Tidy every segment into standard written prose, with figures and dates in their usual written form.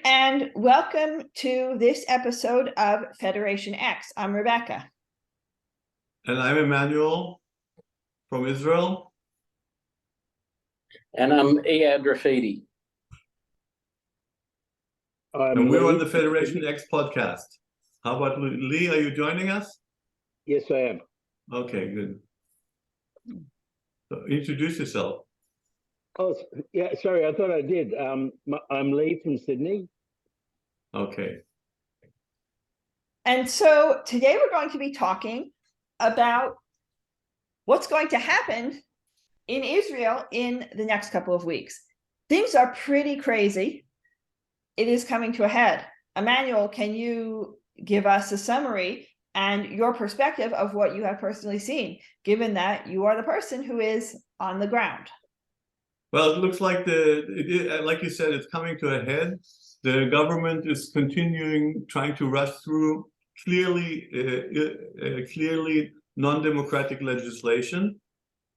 and welcome to this episode of FederationX. I'm Rebecca. And I'm Emmanuel from Israel. And I'm Iyad Rafidi. And we're on the FederationX podcast. How about Lee? Are you joining us? Yes, I am. Okay, good. So introduce yourself. Oh, yeah, sorry, I thought I did. I'm Lee from Sydney. Okay. And so today we're going to be talking about what's going to happen in Israel in the next couple of weeks. Things are pretty crazy. It is coming to a head. Emmanuel, can you give us a summary and your perspective of what you have personally seen, given that you are the person who is on the ground? Well, it looks like like you said, it's coming to a head. The government is continuing trying to rush through clearly non-democratic legislation.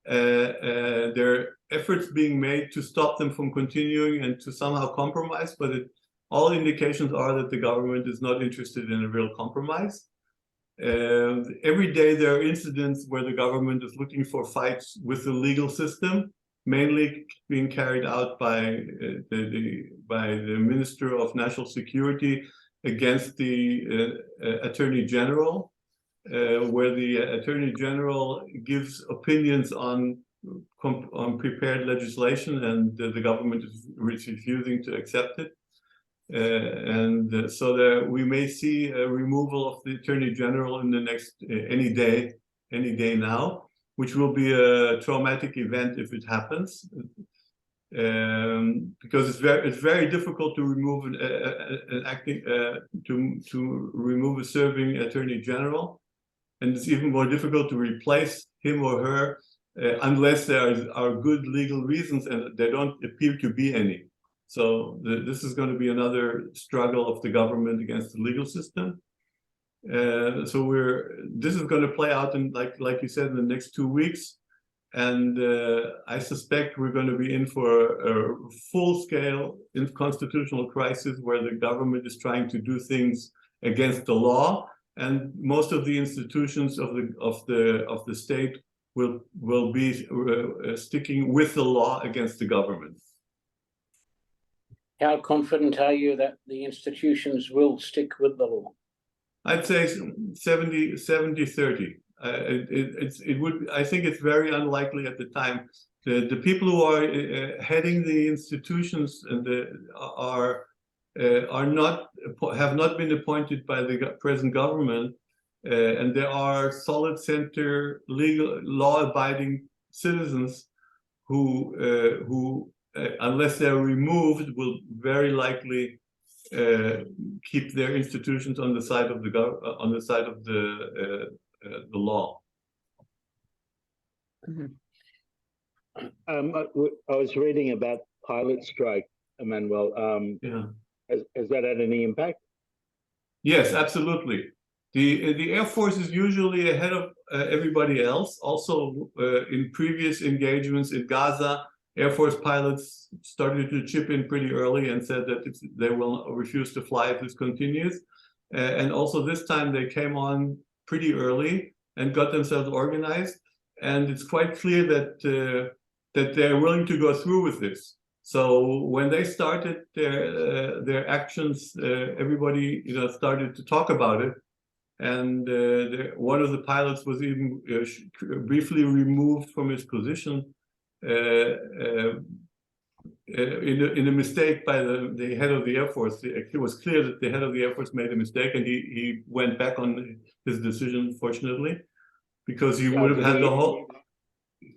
There are efforts being made to stop them from continuing and to somehow compromise, but all indications are that the government is not interested in a real compromise. Every day there are incidents where the government is looking for fights with the legal system, mainly being carried out by the Minister of National Security against the Attorney General, where the Attorney General gives opinions on prepared legislation, and the government is refusing to accept it. So we may see a removal of the Attorney General in the next any day now, which will be a traumatic event if it happens, because it's very difficult to remove to remove a serving Attorney General, and it's even more difficult to replace him or her unless there are good legal reasons, and there don't appear to be any. So this is going to be another struggle of the government against the legal system. So this is going to play out in, like you said, in the next 2 weeks, and I suspect we're going to be in for a full-scale constitutional crisis where the government is trying to do things against the law, and most of the institutions of the state will be sticking with the law against the government. How confident are you that the institutions will stick with the law? I'd say 70-30. I think it's very unlikely at the time. The people who are heading the institutions and have not been appointed by the present government, and there are solid center law-abiding citizens who unless they're removed, will very likely keep their institutions on the side of the law. Mm-hmm. I was reading about pilot strike, Emmanuel. Yeah. Has that had any impact? Yes, absolutely. The Air Force is usually ahead of everybody else. Also, in previous engagements in Gaza, Air Force pilots started to chip in pretty early and said that they will refuse to fly if this continues. And also this time they came on pretty early and got themselves organized. And it's quite clear that they're willing to go through with this. So when they started their actions, everybody started to talk about it. And one of the pilots was even briefly removed from his position in a mistake by the head of the Air Force. It was clear that the head of the Air Force made a mistake, and he went back on his decision, fortunately, because he would have had the whole.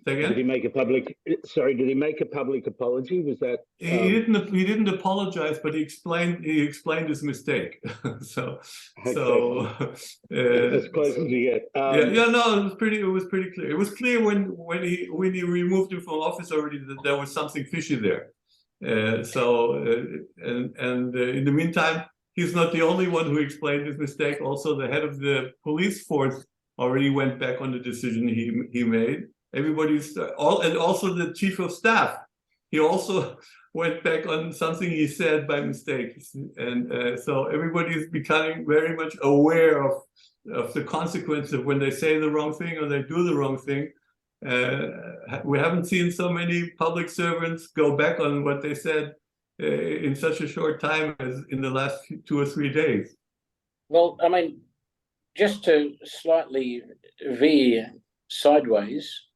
Say again? Did he make a public? Sorry, did he make a public apology? Was that? He didn't apologize, but he explained his mistake. So as close as you get. No, it was pretty clear. It was clear when he removed him from office already that there was something fishy there. In the meantime, he's not the only one who explained his mistake. Also, the head of the police force already went back on the decision he made. And also the chief of staff he also went back on something he said by mistake, and so everybody is becoming very much aware of the consequence of when they say the wrong thing or they do the wrong thing. We haven't seen so many public servants go back on what they said in such a short time as in the last 2 or 3 days. Well, I mean, just to slightly veer sideways,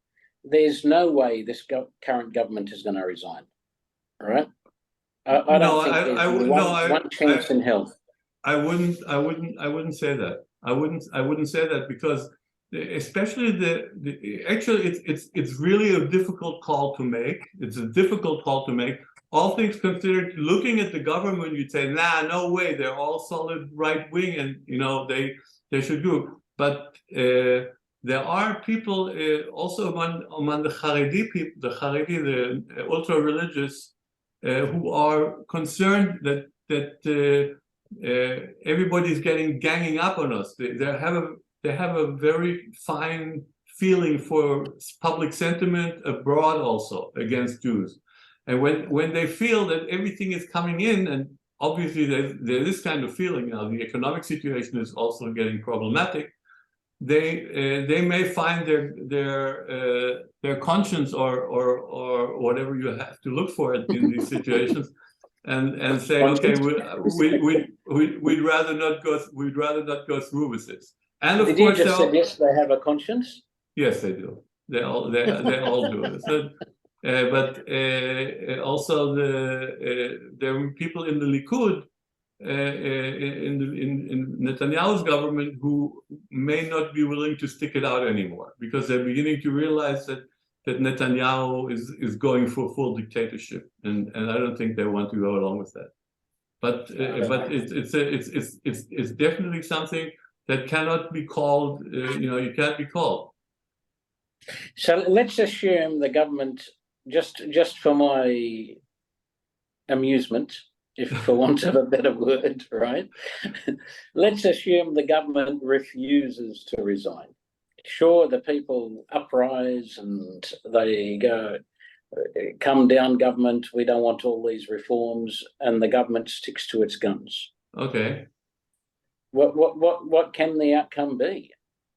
there's no way this current government is going to resign, right? I don't think there's one chance in hell. I wouldn't say that. I wouldn't say that, because especially actually it's really a difficult call to make. It's a difficult call to make. All things considered, looking at the government, you'd say, nah, no way, they're all solid right wing, and they should do. But there are people also among the Haredi people, the ultra religious, who are concerned that everybody's ganging up on us. They have a very fine feeling for public sentiment abroad also against Jews. And when they feel that everything is coming in, and obviously there's this kind of feeling now, the economic situation is also getting problematic, they may find their conscience or whatever you have to look for in these situations, and say, okay, we'd rather not go through with this. And of Did course, you just suggest they have a conscience? Yes, they do. They all do. So, but also there are people in the Likud, in Netanyahu's government, who may not be willing to stick it out anymore, because they're beginning to realize that Netanyahu is going for full dictatorship, and I don't think they want to go along with that. But it's definitely something that cannot be called. You can't be called. So let's assume the government, just for my amusement, if for want of a better word, right? Let's assume the government refuses to resign. Sure, the people uprise and they go, come down, government, we don't want all these reforms, and the government sticks to its guns. Okay. What can the outcome be?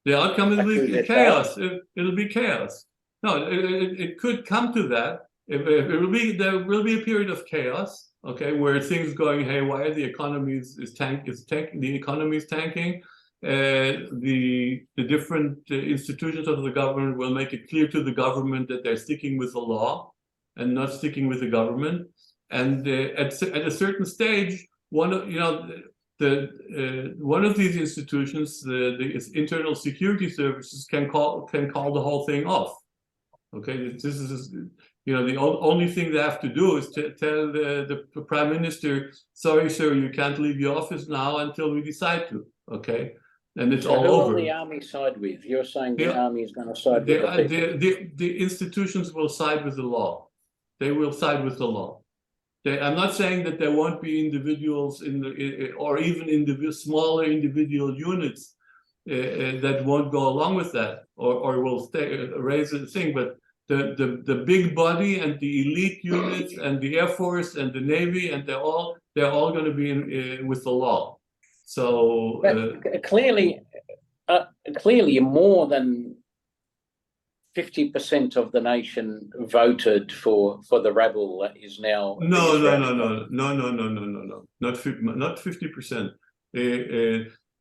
The outcome will be chaos. It'll be chaos. No, it could come to that. There will be a period of chaos, okay, where things going haywire. The economy is tanking. The economy is tanking. The different institutions of the government will make it clear to the government that they're sticking with the law and not sticking with the government. And at a certain stage, one of these institutions, the internal security services, can call the whole thing off. Okay, this is the only thing they have to do is to tell the prime minister, sorry, sir, you can't leave your office now until we decide to. Okay. And it's all over. Who will the army side with? You're saying the army is going to side with the people? The institutions will side with the law. They will side with the law. I'm not saying that there won't be individuals or even smaller individual units that won't go along with that or will raise the thing, but the big body and the elite units and the Air Force and the Navy, and they're all going to be with the law. So clearly, more than 50% of the nation voted for the rebel that is now. No, not 50%.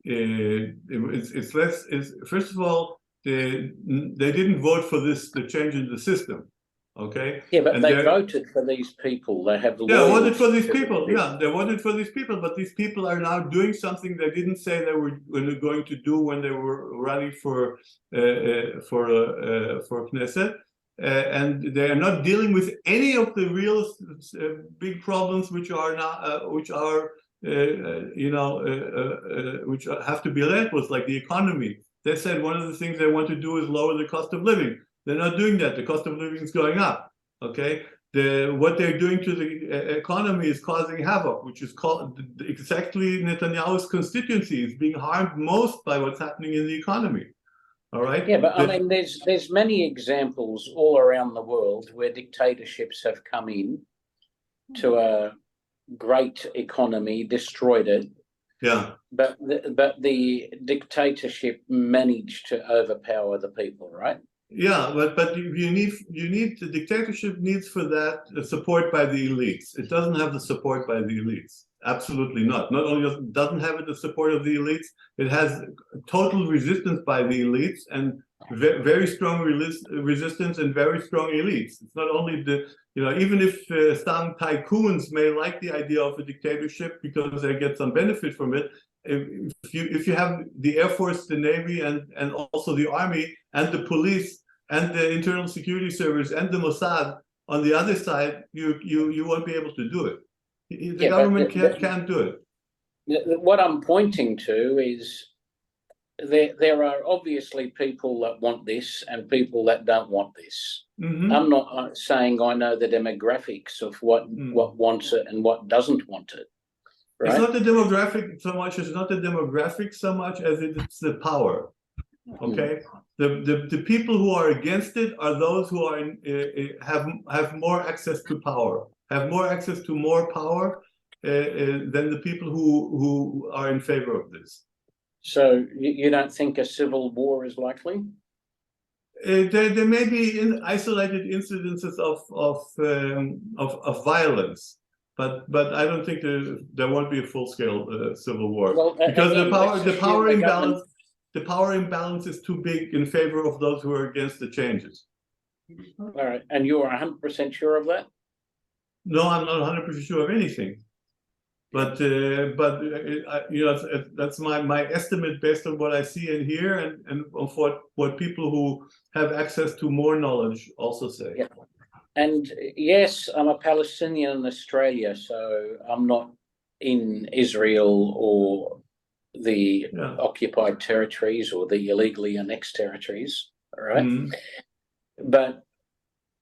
It's less. First of all, they didn't vote for the change in the system. Okay. Yeah, but they voted for these people. They have. Yeah, voted for these people. Yeah, they voted for these people, but these people are now doing something they didn't say they were going to do when they were running for Knesset, and they are not dealing with any of the real big problems which are now which have to be dealt with, like the economy. They said one of the things they want to do is lower the cost of living. They're not doing that. The cost of living is going up. Okay, what they're doing to the economy is causing havoc, which is called exactly Netanyahu's constituency is being harmed most by what's happening in the economy. All right. Yeah, but I mean, there's many examples all around the world where dictatorships have come in to a great economy, destroyed it. Yeah. But the dictatorship managed to overpower the people, right? Yeah, but you need the dictatorship needs for that support by the elites. It doesn't have the support by the elites. Absolutely not. Not only doesn't have the support of the elites, it has total resistance by the elites and very strong resistance and very strong elites. It's not only even if some tycoons may like the idea of a dictatorship because they get some benefit from it, if you have the Air Force, the Navy, and also the Army and the police and the Internal Security Service and the Mossad on the other side, you won't be able to do it. The government can't do it. What I'm pointing to is there are obviously people that want this and people that don't want this. Mm-hmm. I'm not saying I know the demographics of what wants it and what doesn't want it. Right? It's not the demographic so much. It's not the demographic so much as it's the power. Okay, the people who are against it are those who are have more access to power, have more access to more power than the people who are in favor of this. So you don't think a civil war is likely? There may be isolated incidences of violence. But I don't think there won't be a full-scale civil war, because the power imbalance is too big in favor of those who are against the changes. All right, and you are 100% sure of that? No, I'm not 100% sure of anything, but that's my estimate based on what I see and hear, and of what people who have access to more knowledge also say. Yeah. And yes, I'm a Palestinian in Australia, so I'm not in Israel or the occupied territories or the illegally annexed territories, all right? Mm-hmm. But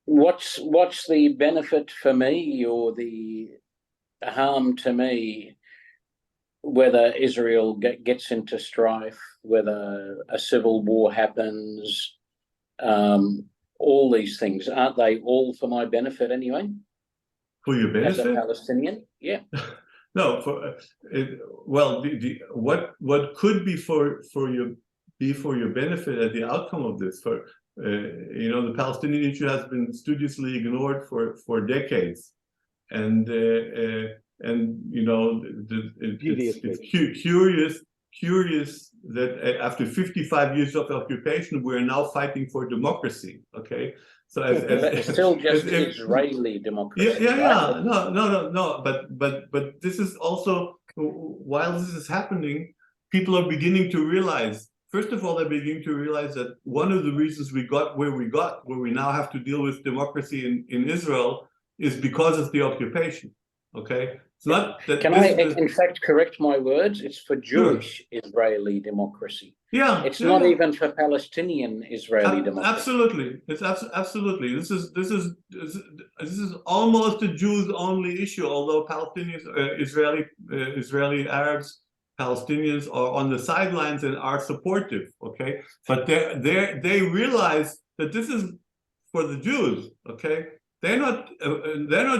what's the benefit for me or the harm to me whether Israel gets into strife, whether a civil war happens, all these things, aren't they all for my benefit anyway? For your benefit? As a Palestinian, yeah. No, what could be for your benefit at the outcome of this? The Palestinian issue has been studiously ignored for decades, and it's curious that after 55 years of occupation, we're now fighting for democracy. Okay, so it's still just Israeli democracy. Yeah. No. But this is also, while this is happening, people are beginning to realize. First of all, they're beginning to realize that one of the reasons we got where we now have to deal with democracy in Israel, is because of the occupation. Okay. It's not that. Can I, in fact, correct my words? It's for Jewish Israeli democracy. Yeah, it's not even for Palestinian Israeli democracy. Absolutely, it's absolutely. This is almost a Jews-only issue. Although Palestinians, Israeli Arabs, Palestinians are on the sidelines and are supportive. Okay, but they realize that this is for the Jews. Okay. They're not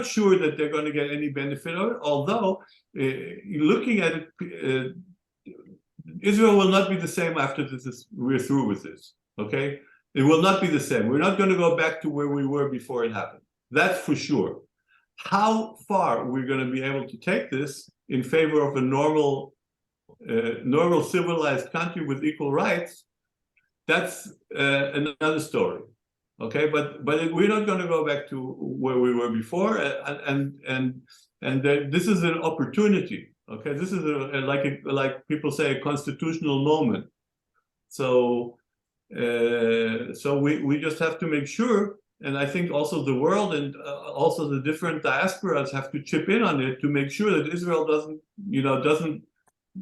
sure that they're going to get any benefit of it. Although, looking at it, Israel will not be the same after we're through with this. Okay, it will not be the same. We're not going to go back to where we were before it happened. That's for sure. How far we're going to be able to take this in favor of a normal civilized country with equal rights, that's another story. Okay, but we're not going to go back to where we were before, and this is an opportunity. Okay, this is like people say, a constitutional moment. So we just have to make sure, and I think also the world and also the different diasporas have to chip in on it to make sure that Israel doesn't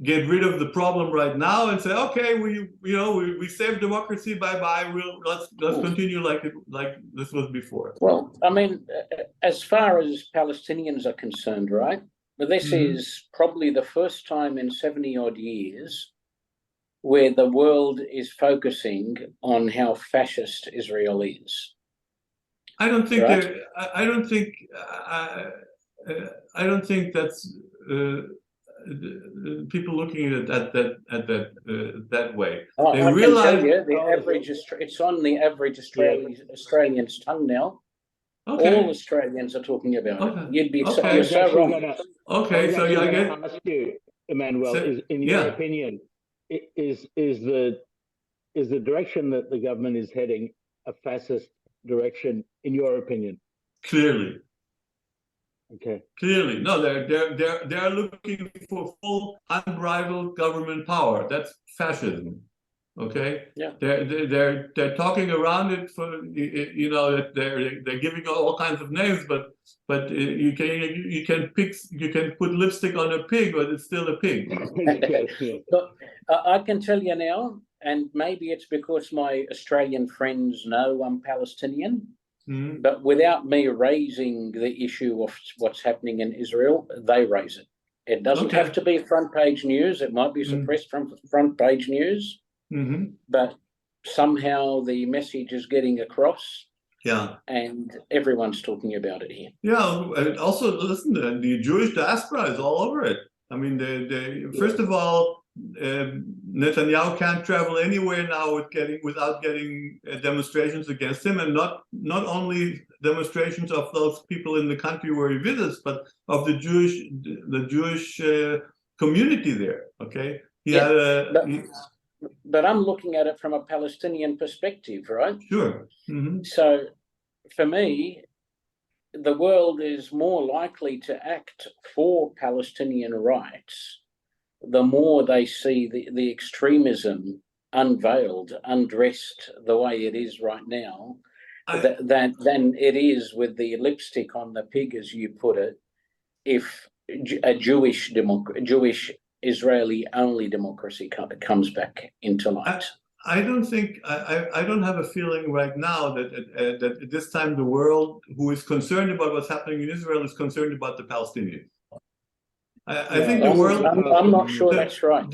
get rid of the problem right now and say, okay, we saved democracy, bye. Let's continue like this was before. Well, I mean, as far as Palestinians are concerned, right? But this is probably the first time in 70 odd years where the world is focusing on how fascist Israel is. I don't think Right. there. I don't think. I don't think that's people looking at that way. They I realize. can tell you, the average it's on the average Australian's tongue now. Okay. All Australians are talking about Okay. it. You'd be Okay. you're so wrong. Okay, so I I get. ask you, Emmanuel, So, is in your opinion, is the direction that the government is heading a fascist direction? In your opinion, clearly. okay. Clearly, no, they're looking for full unbridled government power. That's fascism. Okay. Yeah. They're talking around it for they're giving all kinds of names, but you can put lipstick on a pig, but it's still a pig. But I can tell you now, and maybe it's because my Australian friends know I'm Palestinian. Mm-hmm. But without me raising the issue of what's happening in Israel, they raise it. It doesn't have to be front page news. It might be suppressed from front page news, but somehow the message is getting across. Yeah, and everyone's talking about it here. Yeah, and also listen, the Jewish diaspora is all over it. I mean, first of all, Netanyahu can't travel anywhere now without getting demonstrations against him, and not only demonstrations of those people in the country where he visits, but of the Jewish community there. Okay, but I'm looking at it from a Palestinian perspective, right? Sure. So, for me, the world is more likely to act for Palestinian rights the more they see the extremism unveiled, undressed the way it is right now, than it is with the lipstick on the pig, as you put it, if a Jewish Israeli only democracy comes back into light. I don't think I don't have a feeling right now that at this time the world who is concerned about what's happening in Israel is concerned about the Palestinians. I think the world. I'm not sure that's right.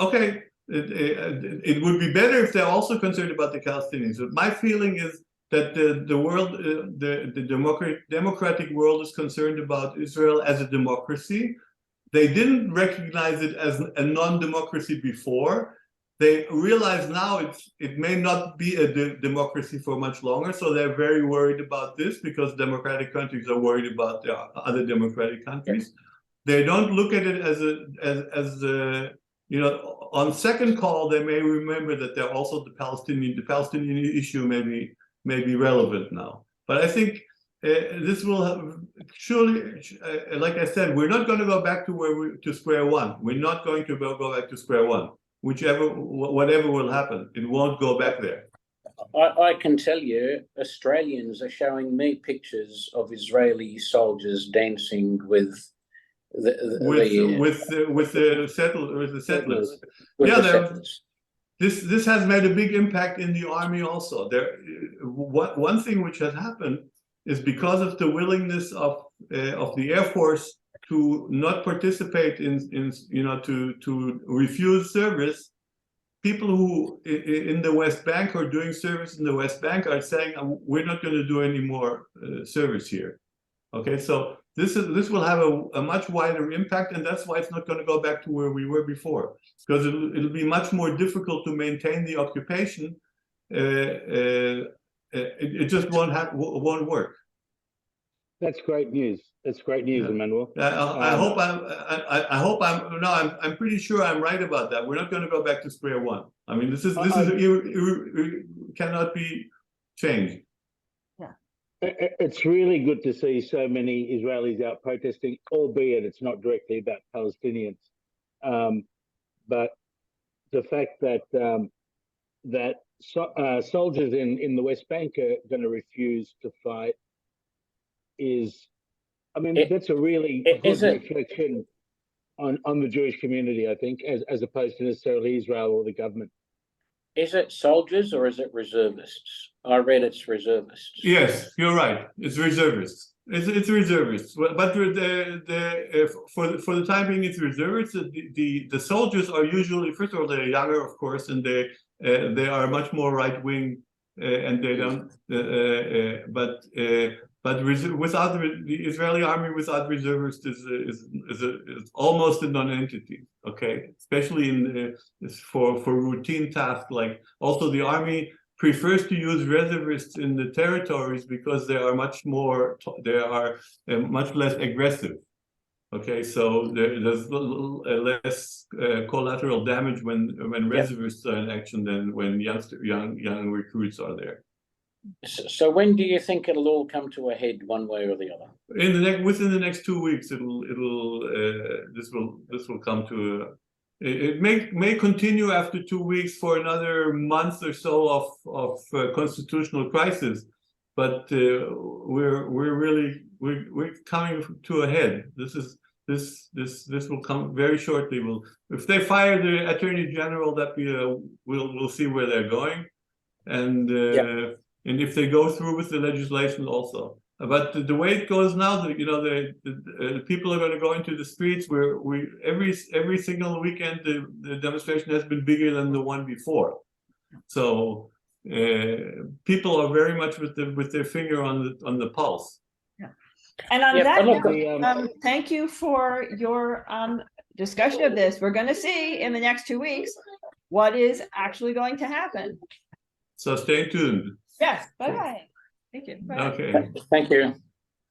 Okay, it would be better if they're also concerned about the Palestinians. But my feeling is that the world, the democratic world, is concerned about Israel as a democracy. They didn't recognize it as a non-democracy before. They realize now it may not be a democracy for much longer, so they're very worried about this because democratic countries are worried about the other democratic countries. They don't look at it as on second call, they may remember that they're also the Palestinian issue may be relevant now. But I think this will surely, like I said, we're not going to go back to square one. We're not going to go back to square one. Whatever will happen, it won't go back there. I can tell you, Australians are showing me pictures of Israeli soldiers dancing with the settlers. This has made a big impact in the army also. One thing which has happened is because of the willingness of the Air Force to not participate to refuse service. People who in the West Bank are doing service in the West Bank are saying we're not going to do any more service here. Okay, so this will have a much wider impact, and that's why it's not going to go back to where we were before, because it'll be much more difficult to maintain the occupation. It just won't work. That's great news. That's great news, Yeah. Emmanuel. I'm pretty sure I'm right about that. We're not going to go back to square one. I mean, this cannot be changed. It's really good to see so many Israelis out protesting, albeit it's not directly about Palestinians. But the fact that soldiers in the West Bank are going to refuse to fight that's a really good reflection on the Jewish community, I think, as opposed to necessarily Israel or the government. Is it soldiers or is it reservists? I read it's reservists. Yes, you're right. It's reservists. It's reservists. But for the time being, it's reservists. The soldiers are usually, first of all, they're younger, of course, and they are much more right wing, and they don't. Without the Israeli army, without reservists is almost a non-entity. Okay, especially for routine tasks, like also the army prefers to use reservists in the territories because they are much less aggressive. Okay, so there's less collateral damage when reservists are in action than when young recruits are there. So when do you think it'll all come to a head, one way or the other? Within the next 2 weeks, this will come to it may continue after 2 weeks for another month or so of constitutional crisis, but we're coming to a head. This will come very shortly. If they fire the attorney general, that we'll see where they're going, and if they go through with the legislation also. But the way it goes now, the people are going to go into the streets. Every single weekend the demonstration has been bigger than the one before. So people are very much with their finger on the pulse. Yeah. And on that note, thank you for your discussion of this. We're going to see in the next 2 weeks what is actually going to happen. So stay tuned. Yes. Bye-bye. Thank you. Bye. Okay. Thank you.